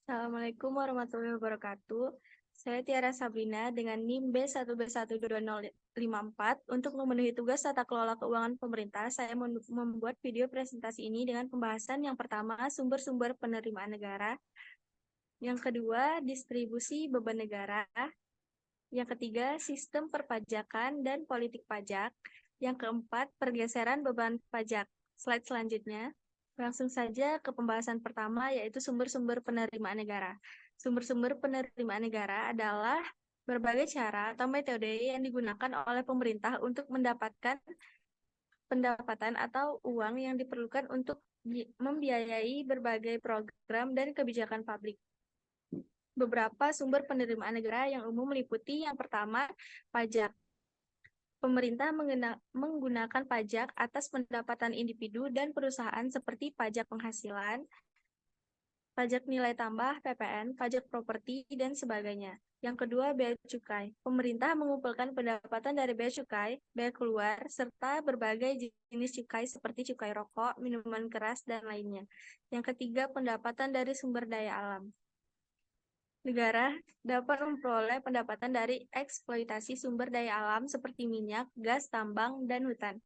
Assalamualaikum warahmatullahi wabarakatuh. Saya Tiara Sabrina dengan NIM B1B12054. Untuk memenuhi tugas tata kelola keuangan pemerintah, saya membuat video presentasi ini dengan pembahasan yang pertama, sumber-sumber penerimaan negara. Yang kedua, distribusi beban negara. Yang ketiga, sistem perpajakan dan politik pajak. Yang keempat, pergeseran beban pajak. Slide selanjutnya. Langsung saja ke pembahasan pertama, yaitu sumber-sumber penerimaan negara. Sumber-sumber penerimaan negara adalah berbagai cara atau metode yang digunakan oleh pemerintah untuk mendapatkan pendapatan atau uang yang diperlukan untuk membiayai berbagai program dan kebijakan publik. Beberapa sumber penerimaan negara yang umum meliputi yang pertama, pajak. Pemerintah menggunakan pajak atas pendapatan individu dan perusahaan seperti pajak penghasilan, pajak nilai tambah, PPN, pajak properti, dan sebagainya. Yang kedua, bea cukai. Pemerintah mengumpulkan pendapatan dari bea cukai, bea keluar, serta berbagai jenis cukai seperti cukai rokok, minuman keras, dan lainnya. Yang ketiga, pendapatan dari sumber daya alam. Negara dapat memperoleh pendapatan dari eksploitasi sumber daya alam seperti minyak, gas, tambang, dan hutan.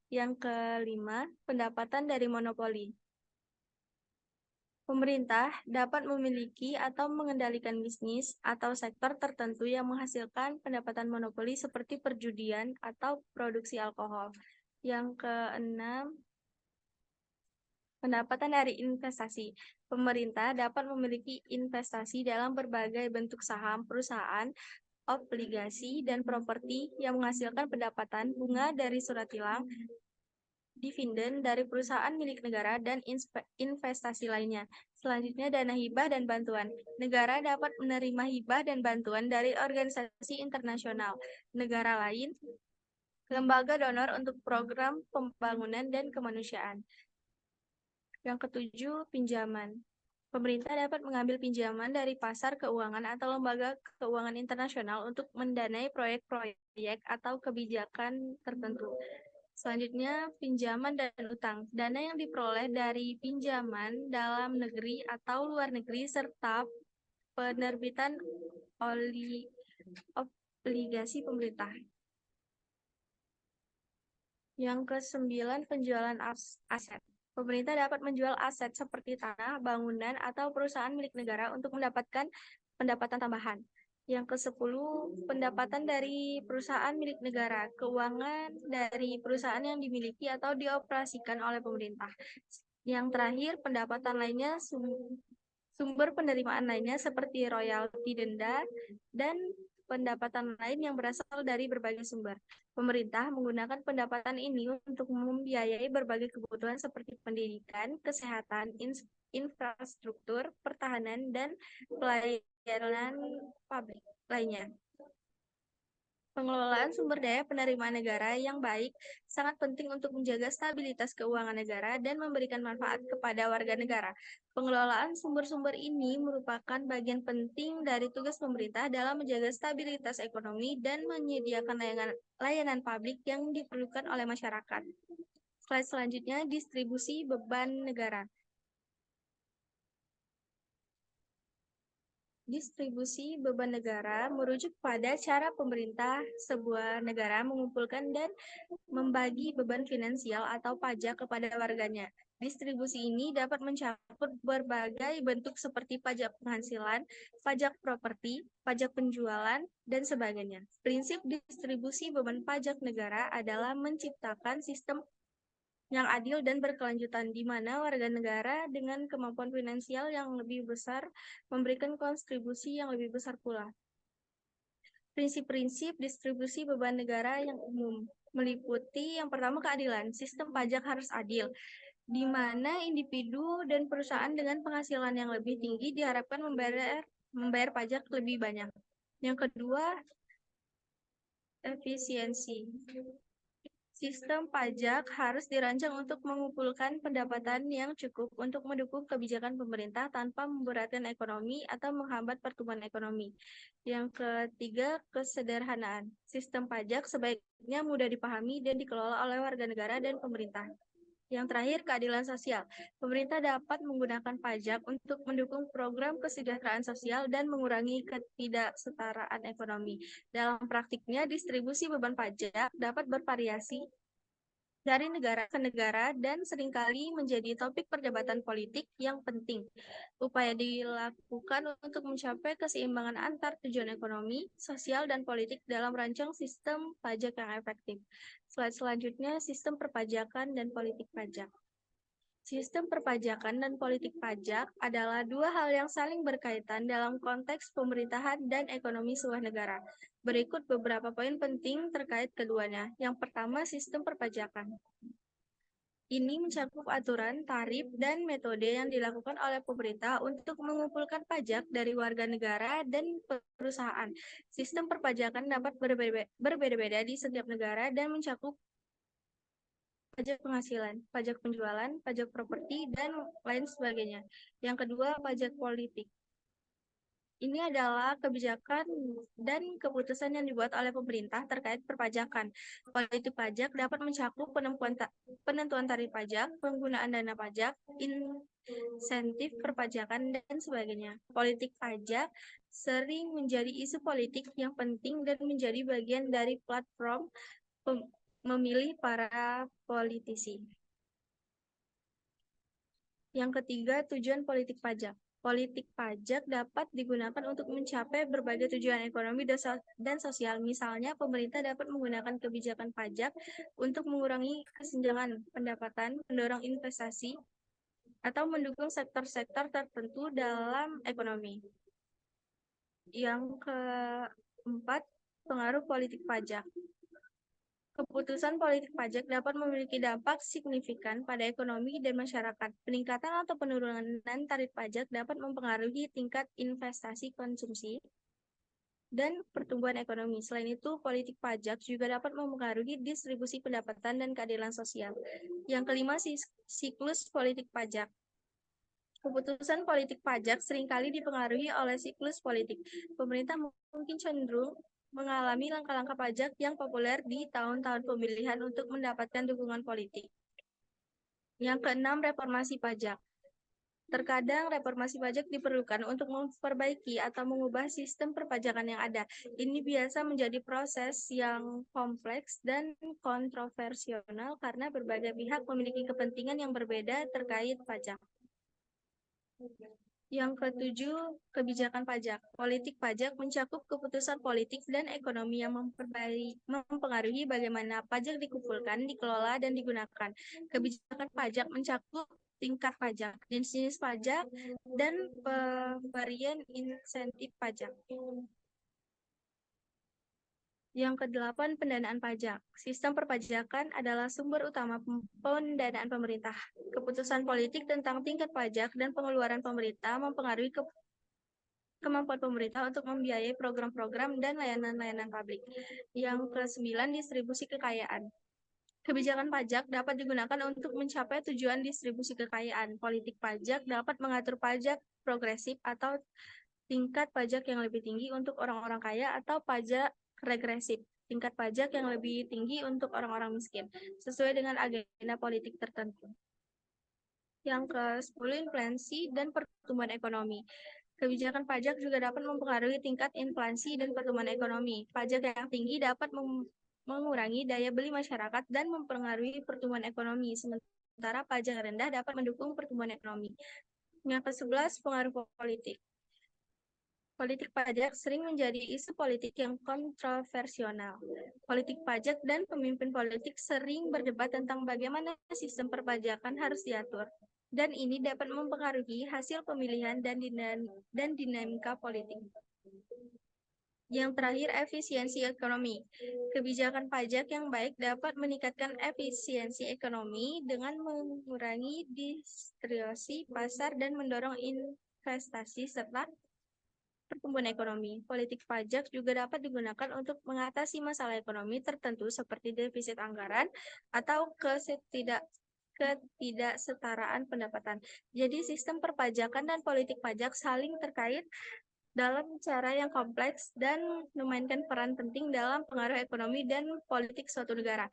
Yang kelima, pendapatan dari monopoli. Pemerintah dapat memiliki atau mengendalikan bisnis atau sektor tertentu yang menghasilkan pendapatan monopoli seperti perjudian atau produksi alkohol. Yang keenam, pendapatan dari investasi. Pemerintah dapat memiliki investasi dalam berbagai bentuk saham perusahaan, obligasi, dan properti yang menghasilkan pendapatan bunga dari surat tilang, dividen dari perusahaan milik negara, dan investasi lainnya. Selanjutnya, dana hibah dan bantuan. Negara dapat menerima hibah dan bantuan dari organisasi internasional, negara lain, lembaga donor untuk program pembangunan dan kemanusiaan. Yang ketujuh, pinjaman. Pemerintah dapat mengambil pinjaman dari pasar keuangan atau lembaga keuangan internasional untuk mendanai proyek-proyek atau kebijakan tertentu. Selanjutnya, pinjaman dan utang. Dana yang diperoleh dari pinjaman dalam negeri atau luar negeri serta penerbitan obligasi pemerintah. Yang kesembilan, penjualan aset. Pemerintah dapat menjual aset seperti tanah, bangunan, atau perusahaan milik negara untuk mendapatkan pendapatan tambahan. Yang kesepuluh, pendapatan dari perusahaan milik negara, keuangan dari perusahaan yang dimiliki atau dioperasikan oleh pemerintah. Yang terakhir, pendapatan lainnya, sumber penerimaan lainnya seperti royalti, denda, dan pendapatan lain yang berasal dari berbagai sumber. Pemerintah menggunakan pendapatan ini untuk membiayai berbagai kebutuhan seperti pendidikan, kesehatan, infrastruktur, pertahanan, dan pelayanan publik lainnya. Pengelolaan sumber daya penerimaan negara yang baik sangat penting untuk menjaga stabilitas keuangan negara dan memberikan manfaat kepada warga negara. Pengelolaan sumber-sumber ini merupakan bagian penting dari tugas pemerintah dalam menjaga stabilitas ekonomi dan menyediakan layanan publik yang diperlukan oleh masyarakat. Slide selanjutnya, distribusi beban negara. Distribusi beban negara merujuk pada cara pemerintah sebuah negara mengumpulkan dan membagi beban finansial atau pajak kepada warganya. Distribusi ini dapat mencakup berbagai bentuk seperti pajak penghasilan, pajak properti, pajak penjualan, dan sebagainya. Prinsip distribusi beban pajak negara adalah menciptakan sistem yang adil dan berkelanjutan, di mana warga negara dengan kemampuan finansial yang lebih besar memberikan kontribusi yang lebih besar pula. Prinsip-prinsip distribusi beban negara yang umum meliputi yang pertama keadilan. Sistem pajak harus adil, di mana individu dan perusahaan dengan penghasilan yang lebih tinggi diharapkan membayar pajak lebih banyak. Yang kedua, efisiensi. Sistem pajak harus dirancang untuk mengumpulkan pendapatan yang cukup untuk mendukung kebijakan pemerintah tanpa memberatkan ekonomi atau menghambat pertumbuhan ekonomi. Yang ketiga, kesederhanaan. Sistem pajak sebaiknya mudah dipahami dan dikelola oleh warga negara dan pemerintah. Yang terakhir, keadilan sosial. Pemerintah dapat menggunakan pajak untuk mendukung program kesejahteraan sosial dan mengurangi ketidaksetaraan ekonomi. Dalam praktiknya, distribusi beban pajak dapat bervariasi dari negara ke negara dan seringkali menjadi topik perdebatan politik yang penting. Upaya dilakukan untuk mencapai keseimbangan antar tujuan ekonomi, sosial, dan politik dalam rancang sistem pajak yang efektif. Slide selanjutnya, sistem perpajakan dan politik pajak. Sistem perpajakan dan politik pajak adalah dua hal yang saling berkaitan dalam konteks pemerintahan dan ekonomi sebuah negara. Berikut beberapa poin penting terkait keduanya. Yang pertama, sistem perpajakan. Ini mencakup aturan, tarif, dan metode yang dilakukan oleh pemerintah untuk mengumpulkan pajak dari warga negara dan perusahaan. Sistem perpajakan dapat berbeda-beda di setiap negara dan mencakup pajak penghasilan, pajak penjualan, pajak properti, dan lain sebagainya. Yang kedua, pajak politik. Ini adalah kebijakan dan keputusan yang dibuat oleh pemerintah terkait perpajakan. Politik pajak dapat mencakup penentuan tarif pajak, penggunaan dana pajak, insentif perpajakan, dan sebagainya. Politik pajak sering menjadi isu politik yang penting dan menjadi bagian dari platform memilih para politisi. Yang ketiga, tujuan politik pajak. Politik pajak dapat digunakan untuk mencapai berbagai tujuan ekonomi dan sosial. Misalnya, pemerintah dapat menggunakan kebijakan pajak untuk mengurangi kesenjangan pendapatan, mendorong investasi, atau mendukung sektor-sektor tertentu dalam ekonomi. Yang keempat, pengaruh politik pajak. Keputusan politik pajak dapat memiliki dampak signifikan pada ekonomi dan masyarakat. Peningkatan atau penurunan tarif pajak dapat mempengaruhi tingkat investasi konsumsi dan pertumbuhan ekonomi. Selain itu, politik pajak juga dapat mempengaruhi distribusi pendapatan dan keadilan sosial. Yang kelima, siklus politik pajak. Keputusan politik pajak seringkali dipengaruhi oleh siklus politik. Pemerintah mungkin cenderung mengalami langkah-langkah pajak yang populer di tahun-tahun pemilihan untuk mendapatkan dukungan politik. Yang keenam, reformasi pajak. Terkadang reformasi pajak diperlukan untuk memperbaiki atau mengubah sistem perpajakan yang ada. Ini biasa menjadi proses yang kompleks dan kontroversial karena berbagai pihak memiliki kepentingan yang berbeda terkait pajak. Yang ketujuh, kebijakan pajak. Politik pajak mencakup keputusan politik dan ekonomi yang mempengaruhi bagaimana pajak dikumpulkan, dikelola, dan digunakan. Kebijakan pajak mencakup tingkat pajak, jenis pajak, dan pemberian insentif pajak. Yang kedelapan, pendanaan pajak. Sistem perpajakan adalah sumber utama pendanaan pemerintah. Keputusan politik tentang tingkat pajak dan pengeluaran pemerintah mempengaruhi kemampuan pemerintah untuk membiayai program-program dan layanan-layanan publik. Yang ke-9, distribusi kekayaan. Kebijakan pajak dapat digunakan untuk mencapai tujuan distribusi kekayaan. Politik pajak dapat mengatur pajak progresif atau tingkat pajak yang lebih tinggi untuk orang-orang kaya atau pajak regresif, tingkat pajak yang lebih tinggi untuk orang-orang miskin, sesuai dengan agenda politik tertentu. Yang ke-10, inflasi dan pertumbuhan ekonomi. Kebijakan pajak juga dapat mempengaruhi tingkat inflasi dan pertumbuhan ekonomi. Pajak yang tinggi dapat mengurangi daya beli masyarakat dan mempengaruhi pertumbuhan ekonomi, sementara pajak rendah dapat mendukung pertumbuhan ekonomi. Yang ke-11, pengaruh politik. Politik pajak sering menjadi isu politik yang kontroversial. Politik pajak dan pemimpin politik sering berdebat tentang bagaimana sistem perpajakan harus diatur, dan ini dapat mempengaruhi hasil pemilihan dan dinamika politik. Yang terakhir, efisiensi ekonomi. Kebijakan pajak yang baik dapat meningkatkan efisiensi ekonomi dengan mengurangi distorsi pasar dan mendorong investasi serta pertumbuhan ekonomi. Politik pajak juga dapat digunakan untuk mengatasi masalah ekonomi tertentu seperti defisit anggaran atau ketidaksetaraan pendapatan. Jadi sistem perpajakan dan politik pajak saling terkait dalam cara yang kompleks dan memainkan peran penting dalam pengaruh ekonomi dan politik suatu negara.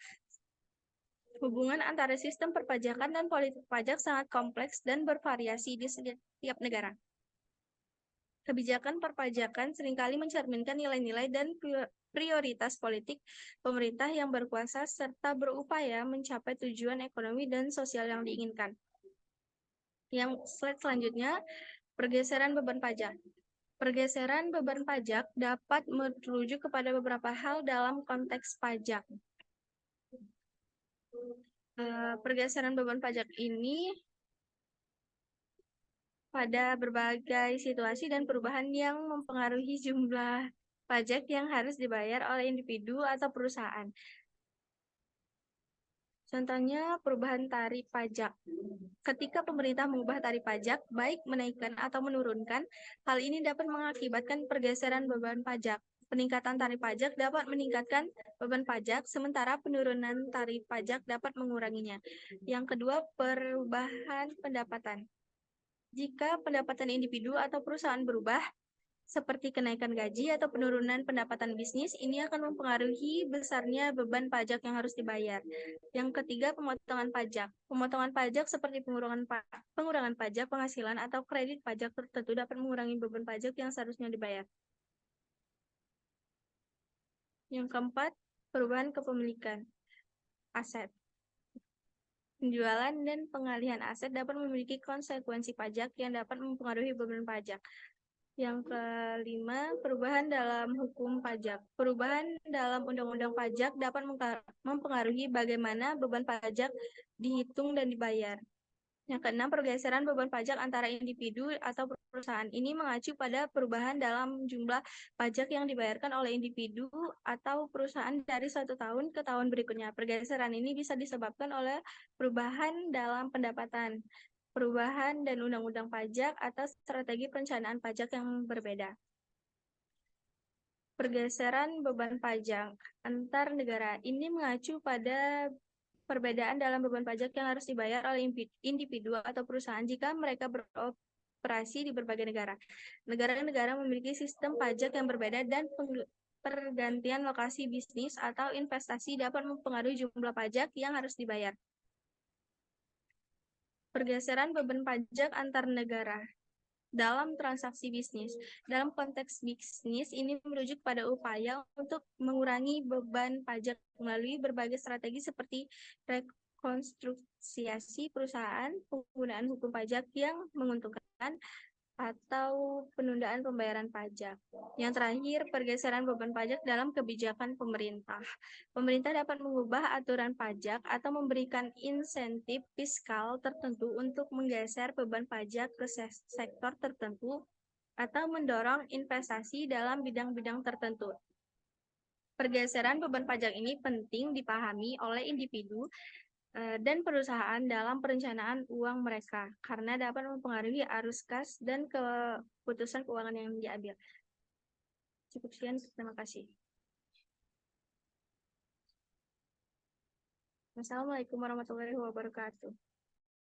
Hubungan antara sistem perpajakan dan politik pajak sangat kompleks dan bervariasi di setiap negara. Kebijakan perpajakan seringkali mencerminkan nilai-nilai dan prioritas politik pemerintah yang berkuasa serta berupaya mencapai tujuan ekonomi dan sosial yang diinginkan. Yang slide selanjutnya, pergeseran beban pajak. Pergeseran beban pajak dapat merujuk kepada beberapa hal dalam konteks pajak. Pergeseran beban pajak ini pada berbagai situasi dan perubahan yang mempengaruhi jumlah pajak yang harus dibayar oleh individu atau perusahaan. Contohnya perubahan tarif pajak. Ketika pemerintah mengubah tarif pajak, baik menaikkan atau menurunkan, hal ini dapat mengakibatkan pergeseran beban pajak. Peningkatan tarif pajak dapat meningkatkan beban pajak, sementara penurunan tarif pajak dapat menguranginya. Yang kedua, perubahan pendapatan. Jika pendapatan individu atau perusahaan berubah, seperti kenaikan gaji atau penurunan pendapatan bisnis, ini akan mempengaruhi besarnya beban pajak yang harus dibayar. Yang ketiga, pemotongan pajak. Pemotongan pajak seperti pengurangan pajak penghasilan atau kredit pajak tertentu dapat mengurangi beban pajak yang seharusnya dibayar. Yang keempat, perubahan kepemilikan aset. Penjualan dan pengalihan aset dapat memiliki konsekuensi pajak yang dapat mempengaruhi beban pajak. Yang kelima, perubahan dalam hukum pajak. Perubahan dalam undang-undang pajak dapat mempengaruhi bagaimana beban pajak dihitung dan dibayar. Yang keenam, pergeseran beban pajak antara individu atau perusahaan. Ini mengacu pada perubahan dalam jumlah pajak yang dibayarkan oleh individu atau perusahaan dari suatu tahun ke tahun berikutnya. Pergeseran ini bisa disebabkan oleh perubahan dalam pendapatan, perubahan dan undang-undang pajak atau strategi perencanaan pajak yang berbeda. Pergeseran beban pajak antar negara ini mengacu pada perbedaan dalam beban pajak yang harus dibayar oleh individu atau perusahaan jika mereka beroperasi di berbagai negara. Negara-negara memiliki sistem pajak yang berbeda dan pergantian lokasi bisnis atau investasi dapat mempengaruhi jumlah pajak yang harus dibayar. Pergeseran beban pajak antar negara dalam transaksi bisnis. Dalam konteks bisnis, ini merujuk pada upaya untuk mengurangi beban pajak melalui berbagai strategi seperti rekonstruksi perusahaan, penggunaan hukum pajak yang menguntungkan, atau penundaan pembayaran pajak. Yang terakhir, pergeseran beban pajak dalam kebijakan pemerintah. Pemerintah dapat mengubah aturan pajak atau memberikan insentif fiskal tertentu untuk menggeser beban pajak ke sektor tertentu atau mendorong investasi dalam bidang-bidang tertentu. Pergeseran beban pajak ini penting dipahami oleh individu dan perusahaan dalam perencanaan uang mereka karena dapat mempengaruhi arus kas dan keputusan keuangan yang diambil. Cukup sekian, terima kasih. Wassalamualaikum warahmatullahi wabarakatuh.